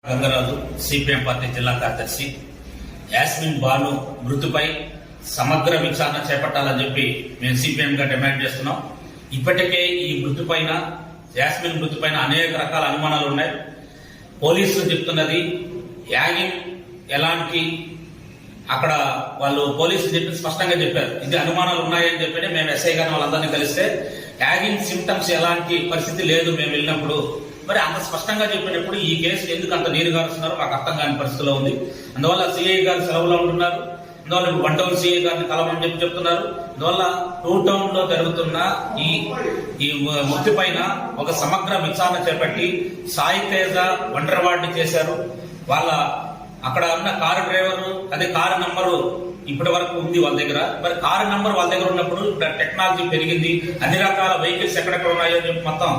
Gangaraju CPM party జిల్లా కార్యదర్శి. యాస్మిన్ బాను మృతిపై సమగ్ర విచారణ చేపట్టాలని చెప్పి మేము సిపిఎం గా డిమాండ్ చేస్తున్నాం. ఇప్పటికే ఈ మృతిపైన యాస్మిన్ మృతిపైన అనేక రకాల అనుమానాలు ఉన్నాయి. పోలీసులు చెప్తున్నది యాగింగ్ ఎలాంటి అక్కడ వాళ్ళు పోలీసులు చెప్పి స్పష్టంగా చెప్పారు, ఇది అనుమానాలు ఉన్నాయని చెప్పి మేము ఎస్ఐ గారిని వాళ్ళందరినీ కలిస్తే యాగింగ్ సిమ్టమ్స్ ఎలాంటి పరిస్థితి లేదు మేము వెళ్ళినప్పుడు. మరి అంత స్పష్టంగా చెప్పినప్పుడు ఈ కేసు ఎందుకు అంత నీరు గారుస్తున్నారో మాకు అర్థం కాని పరిస్థితిలో ఉంది. అందువల్ల సిఐ గారు సెలవులో ఉంటున్నారు. అందువల్ల ఇప్పుడు 1 టౌన్ సిఐ గారిని కలవమని చెప్తున్నారు. అందువల్ల 2 టౌన్ లో జరుగుతున్న ఈ మృతి పైన ఒక సమగ్ర విచారణ చేపట్టి సాయి తేజ ఒంటరివాడిని చేశారు. వాళ్ళ అక్కడ ఉన్న కారు డ్రైవరు అదే కారు నంబరు ఇప్పటి వరకు ఉంది వాళ్ళ దగ్గర. మరి కారు నంబర్ వాళ్ళ దగ్గర ఉన్నప్పుడు టెక్నాలజీ పెరిగింది, అన్ని రకాల వెహికల్స్ ఎక్కడెక్కడ ఉన్నాయో చెప్పి మొత్తం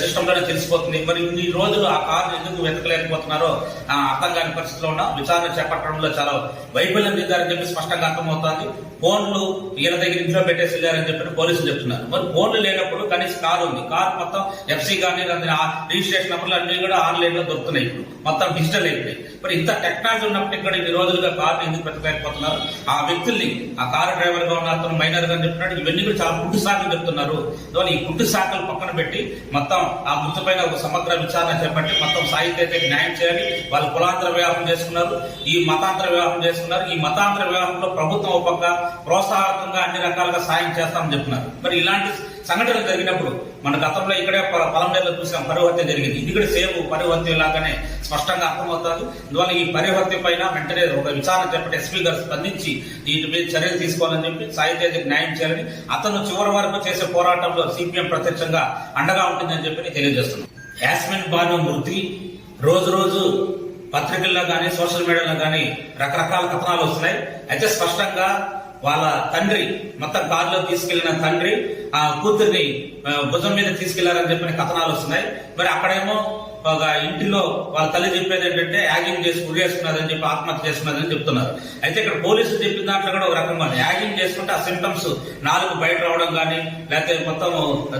సిస్టమ్ లోనే తెలిసిపోతుంది. మరి ఇన్ని రోజులు ఆ కారు ఎందుకు వెతకలేకపోతున్నారో అర్థం కాని పరిస్థితిలో ఉన్న విచారణ చేపట్టడంలో చాలా వైఫల్యం చెందారని చెప్పి స్పష్టంగా అర్థమవుతోంది. ఫోన్లు ఈయన దగ్గర ఇంట్లో పెట్టేసి వెళ్ళారని చెప్పి పోలీసులు చెప్తున్నారు. మరి ఫోన్లు లేనప్పుడు కనీసం కారు ఉంది, కారు మొత్తం ఎఫ్సీ కానీ రిజిస్ట్రేషన్ నంబర్లు అన్ని కూడా ఆన్లైన్ లో దొరుకుతున్నాయి, ఇప్పుడు మొత్తం డిజిటల్ అయిపోయి. మరి ఇంత టెక్నాలజీ ఉన్నప్పుడు ఇక్కడ ఇన్ని రోజులుగా కారుని ఎందుకు వెతకలేకపోతున్నారు? ఆ వ్యక్తుల్ని ఆ కారు డ్రైవర్ గా ఉన్న అతను మైనర్ గా చెప్తున్నాడు, ఇవన్నీ కూడా చాలా పుట్టు సాకులు చెప్తున్నారు. అందువల్ల ఈ పుట్టు సాకులు పక్కన పెట్టి మొత్తం ఆ మృతి పైన ఒక సమగ్ర విచారణ చేపట్టి మొత్తం సాహిత్యానికి న్యాయం చేయాలి. వాళ్ళు కులాంతర వివాహం చేసుకున్నారు, ఈ మతాంతర వివాహం చేసుకున్నారు. ఈ మతాంతర వివాహంలో ప్రభుత్వం ఒక పక్క ప్రోత్సాహకంగా అన్ని రకాలుగా సాయం చేస్తామని చెప్తున్నారు. మరి ఇలాంటి సంఘటనలు జరిగినప్పుడు మన గతంలో ఇక్కడే పలంనేరులో చూసిన పరివర్తన జరిగింది, ఇది కూడా సేమ్ పరివర్తన లాగానే స్పష్టంగా అర్థమవుతుంది. అందువల్ల ఈ పరివర్తన పైన వెంటనే ఒక విచారణ చేపట్టి ఎస్పీ గారు స్పందించి వీటి మీద చర్యలు తీసుకోవాలని చెప్పి సాహిత్యానికి న్యాయం చేయాలని, అతను చివరి వరకు చేసే పోరాటంలో సిపిఎం ప్రత్యక్షంగా అండగా ఉంటుందని చెప్పి తెలియజేస్తున్నాం. యాస్మిన్ బాను మృతి రోజు రోజు పత్రికల్లో కానీ సోషల్ మీడియాలో కానీ రకరకాల కథనాలు వస్తున్నాయి. అయితే స్పష్టంగా వాళ్ళ తండ్రి మొత్తం కారులో తీసుకెళ్లిన తండ్రి ఆ కూతుర్ని భుజం మీద తీసుకెళ్లారని చెప్పిన కథనాలు వస్తున్నాయి. మరి అక్కడేమో ఒక ఇంటిలో వాళ్ళ తల్లి చెప్పేది ఏంటంటే యాగింగ్ చేసి ఉరేసుకున్నదని చెప్పి ఆత్మహత్య చేసుకున్నదని చెప్తున్నారు. అయితే ఇక్కడ పోలీసులు చెప్పిన దాంట్లో కూడా ఒక రకంగా యాగింగ్ చేసుకుంటే ఆ సిమ్టమ్స్ నాలుగు బయట రావడం కానీ లేకపోతే మొత్తం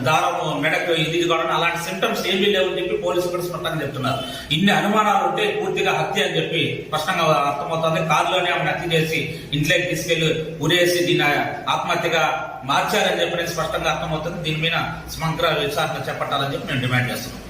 దారం మెడకు ఇది కావడం అలాంటి సిమ్టమ్స్ ఏమీ లేవని చెప్పి పోలీసులు కూడా స్పష్టంగా చెప్తున్నారు. ఇన్ని అనుమానాలు ఉంటే పూర్తిగా హత్య అని చెప్పి స్పష్టంగా అర్థమవుతుంది. కారులోనే ఆమెను హత్య చేసి ఇంట్లోకి తీసుకెళ్లి ఉరేసి దీన్ని ఆత్మహత్యగా మార్చారని చెప్పి స్పష్టంగా అర్థమవుతుంది. దీని మీద సమగ్ర విచారణ చేపట్టాలని చెప్పి మేము డిమాండ్ చేస్తున్నాం.